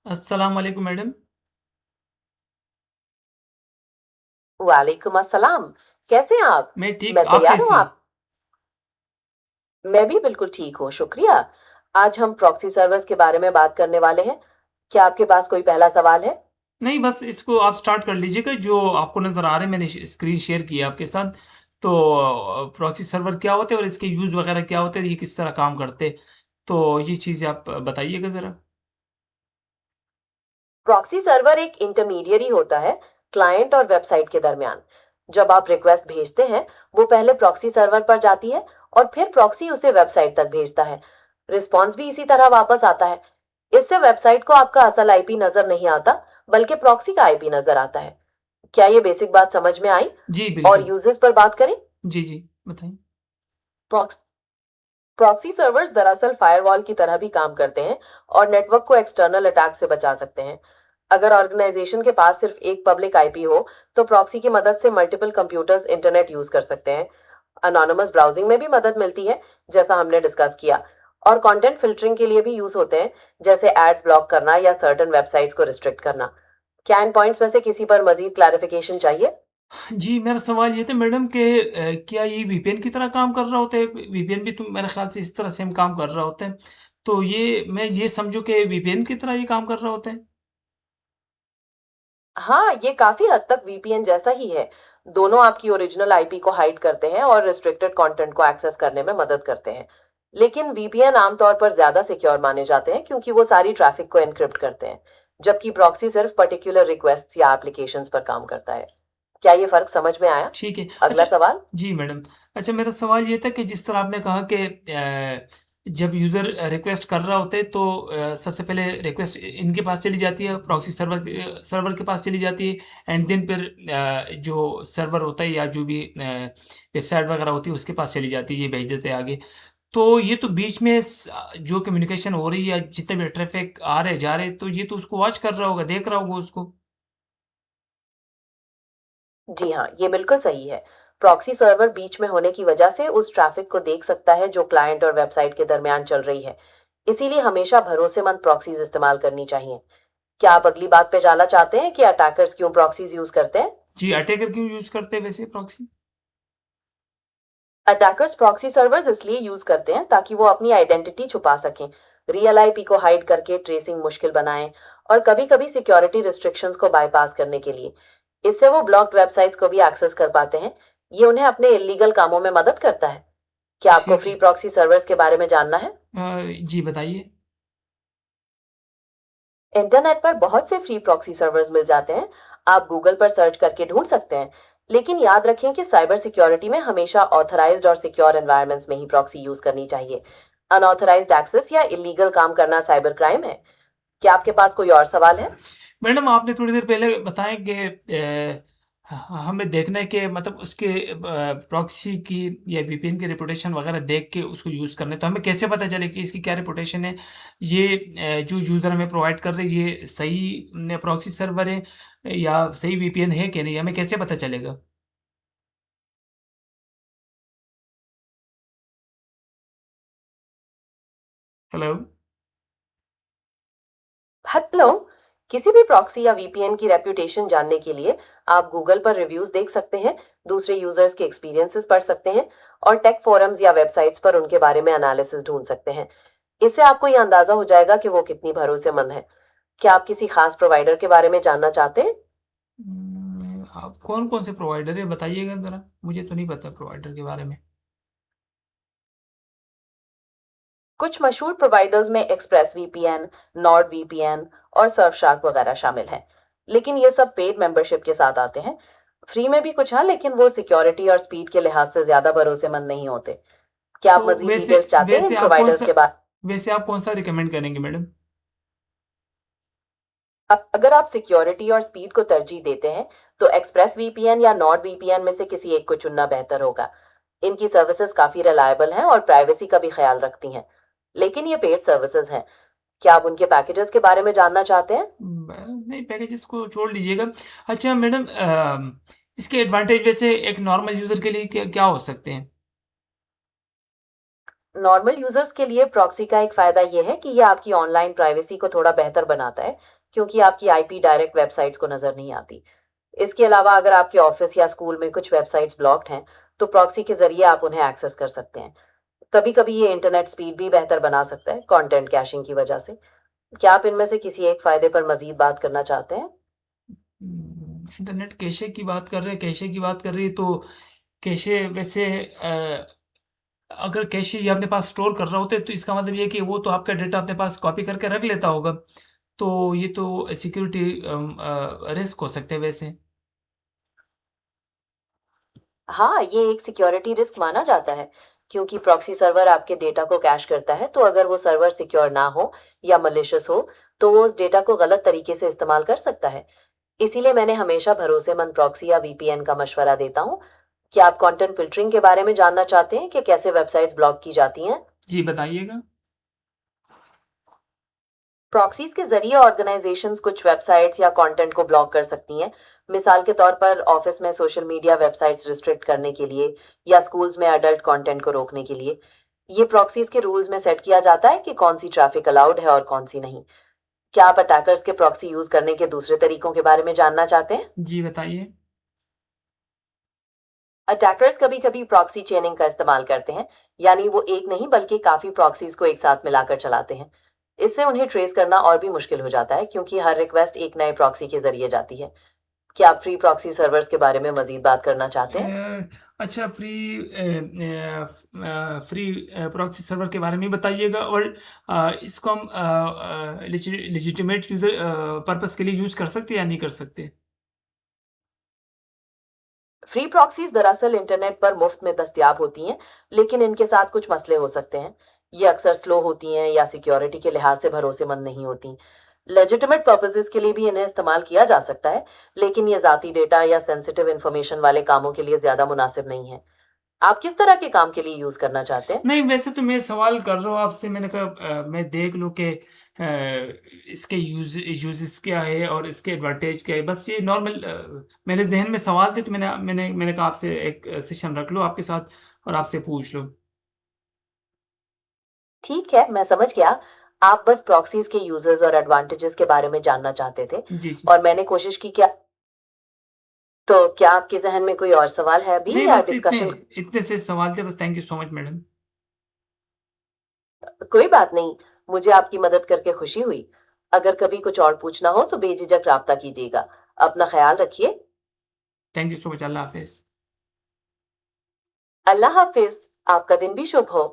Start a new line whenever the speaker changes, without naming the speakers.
अस्सलाम वालेकुम मैडम।
वालेकुम अस्सलाम। कैसे हैं आप?
मैं ठीक,
मैं
आप
तैयार हूँ
कैसी हैं?
आप। मैं भी बिल्कुल ठीक हूँ, शुक्रिया। आज हम प्रॉक्सी सर्वर्स के बारे में बात करने वाले हैं। क्या आपके पास कोई पहला सवाल है?
नहीं, बस इसको आप स्टार्ट कर लीजिएगा, जो आपको नज़र आ रहे हैं, मैंने स्क्रीन शेयर की है आपके साथ। तो प्रॉक्सी सर्वर क्या होते हैं और इसके यूज़ वगैरह क्या होते हैं, ये किस तरह काम करते हैं? तो ये चीज़ें आप बताइएगा ज़रा।
प्रॉक्सी सर्वर एक इंटरमीडियरी होता है क्लाइंट और वेबसाइट के दरमियान। जब आप रिक्वेस्ट भेजते हैं, वो पहले प्रॉक्सी सर्वर पर जाती है और फिर प्रॉक्सी उसे वेबसाइट तक भेजता है। रिस्पॉन्स भी इसी तरह वापस आता है। इससे वेबसाइट को आपका असल आईपी नजर नहीं आता, बल्कि प्रॉक्सी का आईपी नजर आता है। क्या ये बेसिक बात समझ में आई?
जी,
और
बिल्कुल।
यूजेस पर बात करें।
जी, जी, बताइए।
प्रॉक्स प्रॉक्सी सर्वर्स दरअसल फायरवॉल की तरह भी काम करते हैं और नेटवर्क को एक्सटर्नल अटैक से बचा सकते हैं। अगर ऑर्गेनाइजेशन के पास सिर्फ एक पब्लिक आईपी हो, तो प्रॉक्सी की मदद से मल्टीपल कंप्यूटर्स इंटरनेट यूज कर सकते हैं। अनोनिमस ब्राउजिंग में भी मदद मिलती है, जैसा हमने डिस्कस किया। और कंटेंट फिल्टरिंग के लिए भी यूज होते हैं, जैसे एड्स ब्लॉक करना या सर्टेन वेबसाइट्स को रिस्ट्रिक्ट करना। क्या इन पॉइंट्स में से किसी पर मजीद क्लैरिफिकेशन चाहिए?
जी, मेरा सवाल ये था मैडम कि क्या ये वीपीएन की तरह काम कर रहा होता है? वीपीएन भी तो मेरे ख़्याल से इस तरह सेम काम कर रहा होता है। तो ये मैं ये समझूँ कि वीपीएन की तरह ये काम कर रहा होता है?
हाँ, ये काफी हद तक वीपीएन जैसा ही है। दोनों आपकी ओरिजिनल आईपी को हाइड करते हैं और रिस्ट्रिक्टेड कंटेंट को एक्सेस करने में मदद करते हैं। लेकिन वीपीएन आमतौर पर ज्यादा सिक्योर माने जाते हैं, क्योंकि वो सारी ट्रैफिक को एनक्रिप्ट करते हैं, जबकि प्रॉक्सी सिर्फ पर्टिकुलर रिक्वेस्ट्स या एप्लीकेशंस पर काम करता है। क्या ये फर्क समझ में आया?
ठीक है।
अगला
अच्छा।
सवाल।
जी मैडम। अच्छा, मेरा सवाल ये था कि जिस तरह आपने कहा कि जब यूज़र रिक्वेस्ट कर रहा होता है तो सबसे पहले रिक्वेस्ट इनके पास चली जाती है, प्रॉक्सी सर्वर के पास चली जाती है, एंड देन फिर जो सर्वर होता है या जो भी वेबसाइट वगैरह होती है उसके पास चली जाती है, ये भेज देते हैं आगे। तो ये तो बीच में जो कम्युनिकेशन हो रही है, जितने भी ट्रैफ़िक आ रहे जा रहे, तो ये तो उसको वॉच कर रहा होगा, देख रहा होगा उसको।
जी हाँ, ये बिल्कुल सही है। प्रॉक्सी सर्वर बीच में होने की वजह से उस ट्रैफिक को देख सकता है जो क्लाइंट और वेबसाइट के दरमियान चल रही है। इसीलिए हमेशा भरोसेमंद प्रॉक्सीज इस्तेमाल करनी चाहिए। क्या आप अगली बात पे जानना चाहते हैं कि अटैकर्स क्यों प्रॉक्सीज यूज करते हैं?
जी, अटैकर क्यों यूज़ करते हैं वैसे प्रॉक्सी?
अटैकर्स प्रॉक्सी सर्वर्स इसलिए यूज करते हैं ताकि वो अपनी आइडेंटिटी छुपा सकें, रियल आईपी को हाइड करके ट्रेसिंग मुश्किल बनाएं, और कभी-कभी सिक्योरिटी रिस्ट्रिक्शंस को बाईपास करने के लिए। इससे वो ब्लॉक्ड वेबसाइट्स को भी एक्सेस कर पाते हैं। ये उन्हें अपने इलीगल कामों में मदद करता है। क्या आपको
ठीक
फ्री
है।
प्रॉक्सी सर्वर्स के बारे में जानना है?
जी बताइए।
इंटरनेट पर बहुत से फ्री प्रॉक्सी सर्वर्स मिल जाते हैं। आप गूगल पर सर्च करके ढूंढ सकते हैं। लेकिन याद रखें कि साइबर सिक्योरिटी में हमेशा ऑथराइज्ड और सिक्योर एनवायरनमेंट्स में ही प्रॉक्सी यूज करनी चाहिए। अनऑथराइज्ड एक्सेस या इलीगल काम करना साइबर क्राइम है। क्या आपके पास कोई और सवाल है?
मैडम, आपने थोड़ी देर पहले बताया कि हमें देखना है कि मतलब उसके प्रॉक्सी की या वीपीएन की रेपुटेशन वगैरह देख के उसको यूज़ करना है। तो हमें कैसे पता चले कि इसकी क्या रेपुटेशन है? ये जो यूज़र हमें प्रोवाइड कर रहे हैं, ये सही प्रॉक्सी सर्वर है या सही वीपीएन है कि नहीं? हमें कैसे पता चलेगा? हेलो?
हेलो। किसी भी प्रॉक्सी या वीपीएन की रेप्यूटेशन जानने के लिए आप गूगल पर रिव्यूज देख सकते हैं, दूसरे यूजर्स के एक्सपीरियंसेस पढ़ सकते हैं, और टेक फोरम्स या वेबसाइट्स पर उनके बारे में एनालिसिस ढूंढ सकते हैं। इससे आपको ये अंदाजा हो जाएगा कि वो कितनी भरोसेमंद है। क्या आप किसी खास प्रोवाइडर के बारे में जानना चाहते हैं?
आप कौन-कौन से प्रोवाइडर है बताइएगा ज़रा? मुझे तो नहीं पता प्रोवाइडर के बारे में।
कुछ मशहूर प्रोवाइडर्स में एक्सप्रेस वीपीएन, नॉर्ड वीपीएन और सर्फशार्क वगैरह शामिल हैं। लेकिन ये सब पेड मेंबरशिप के साथ आते हैं। फ्री में भी कुछ हैं, लेकिन वो सिक्योरिटी और स्पीड के लिहाज से ज्यादा भरोसेमंद नहीं होते। क्या
तो
आप मजीद
वैसे
डिटेल्स चाहते हैं इन
वैसे आप
प्रोवाइडर्स
कौन-सा
के बाद?
वैसे आप कौन-सा रिकमेंड करेंगे मैडम?
अगर आप सिक्योरिटी और स्पीड को तरजीह देते हैं, तो एक्सप्रेस वीपीएन या नॉर्ड वीपीएन में से किसी एक को चुनना बेहतर होगा। इनकी सर्विसेज काफी रिलायबल हैं और प्राइवेसी का भी ख्याल रखती हैं। लेकिन ये पेड सर्विसेज हैं। क्या आप उनके पैकेजेस के बारे में जानना चाहते हैं?
नहीं, पैकेजेस को छोड़ दीजिएगा। अच्छा मैडम, इसके एडवांटेज वैसे एक नॉर्मल यूज़र के लिए क्या क्या हो सकते हैं?
नॉर्मल यूजर्स के लिए प्रॉक्सी का एक फायदा यह है कि यह आपकी ऑनलाइन प्राइवेसी को थोड़ा बेहतर बनाता है, क्योंकि आपकी आईपी डायरेक्ट वेबसाइट्स को नजर नहीं आती। इसके अलावा अगर आपके ऑफिस या स्कूल में कुछ वेबसाइट्स ब्लॉक्ड हैं, तो प्रॉक्सी के जरिए आप उन्हें एक्सेस कर सकते हैं। कभी कभी ये इंटरनेट स्पीड भी बेहतर बना सकता है कंटेंट कैशिंग की वजह से। क्या आप इनमें से किसी एक फायदे पर मजीद बात करना चाहते हैं?
इंटरनेट कैशे की बात कर रहे हैं, कैशे की बात कर रही है तो कैशे वैसे अगर कैशे ये अपने पास स्टोर कर रहा होता है तो इसका मतलब ये है कि वो तो आपका डेटा अपने पास कॉपी करके रख लेता होगा। तो ये तो सिक्योरिटी रिस्क हो सकते हैं वैसे।
हाँ, ये एक सिक्योरिटी रिस्क माना जाता है, क्योंकि प्रॉक्सी सर्वर आपके डेटा को कैश करता है, तो अगर वो सर्वर सिक्योर ना हो या मलिशियस हो, तो वो उस डेटा को गलत तरीके से इस्तेमाल कर सकता है। इसीलिए मैंने हमेशा भरोसेमंद प्रॉक्सी या वीपीएन का मशवरा देता हूँ। क्या आप कंटेंट फिल्टरिंग के बारे में जानना चाहते हैं कि कैसे वेबसाइट्स ब्लॉक की जाती हैं?
जी, बताइएगा।
प्रॉक्सीज के जरिए ऑर्गेनाइजेशंस कुछ वेबसाइट्स या कंटेंट को ब्लॉक कर सकती हैं। मिसाल के तौर पर ऑफिस में सोशल मीडिया वेबसाइट्स रिस्ट्रिक्ट करने के लिए या स्कूल्स में अडल्ट कंटेंट को रोकने के लिए। ये प्रॉक्सीज के रूल्स में सेट किया जाता है कि कौन सी ट्रैफिक अलाउड है और कौन सी नहीं। क्या आप अटैकर्स के प्रॉक्सी यूज करने के दूसरे तरीकों के बारे में जानना चाहते हैं?
जी, बताइए।
अटैकर्स कभी कभी प्रॉक्सी चेनिंग का इस्तेमाल करते हैं, यानी वो एक नहीं बल्कि काफी प्रॉक्सीज को एक साथ मिलाकर चलाते हैं। इससे उन्हें ट्रेस करना और भी मुश्किल हो जाता है, क्योंकि हर रिक्वेस्ट एक नए प्रॉक्सी के जरिए जाती है। क्या आप फ्री प्रॉक्सी सर्वर्स के बारे में मजीद बात करना चाहते हैं?
अच्छा फ्री प्रॉक्सी सर्वर के बारे में बताइएगा और इसको हम लेजिटिमेट यूज़र पर्पस के लिए यूज़ कर सकते हैं या नहीं कर सकते?
फ्री प्रॉक्सीज दरअसल इंटरनेट पर मुफ्त में दस्तयाब होती हैं, लेकिन इनके साथ कुछ मसले हो सकते हैं। ये अक्सर स्लो होती हैं या सिक्योरिटी के लिहाज से भरोसेमंद नहीं होती। लेजिटिमेट पर्पसेस के लिए भी इन्हें इस्तेमाल किया जा सकता है, लेकिन ये ज़ाती डेटा या सेंसिटिव इंफॉर्मेशन वाले कामों के लिए ज़्यादा मुनासिब नहीं है। आप किस तरह के काम के लिए यूज़ करना चाहते हैं?
नहीं, वैसे तो मैं सवाल कर रहा हूँ आपसे, मैंने कहा मैं देख लूँ कि इसके यूज़ेस क्या है और इसके एडवांटेज क्या है। बस ये नॉर्मल मेरे ज़हन में सवाल थे तो मैंने कहा आपसे एक सेशन रख लूँ आपके साथ और आपसे पूछ लूँ।
ठीक है, मैं समझ गया। आप बस प्रॉक्सीज के यूजर्स और एडवांटेजेस के बारे में जानना चाहते थे,
जी, जी।
और मैंने कोशिश की। क्या तो क्या आपके ज़हन में कोई और सवाल है अभी,
नहीं,
या
बस इतने
डिस्कशन?
इतने से सवाल थे बस। Thank you so much madam.
कोई बात नहीं, मुझे आपकी मदद करके खुशी हुई। अगर कभी कुछ और पूछना हो तो बेझिझक राब्ता कीजिएगा। अपना ख्याल रखिए।
Thank you so much. अल्लाह हाफ़िज़।
अल्लाह हाफ़िज़। आपका दिन भी शुभ हो।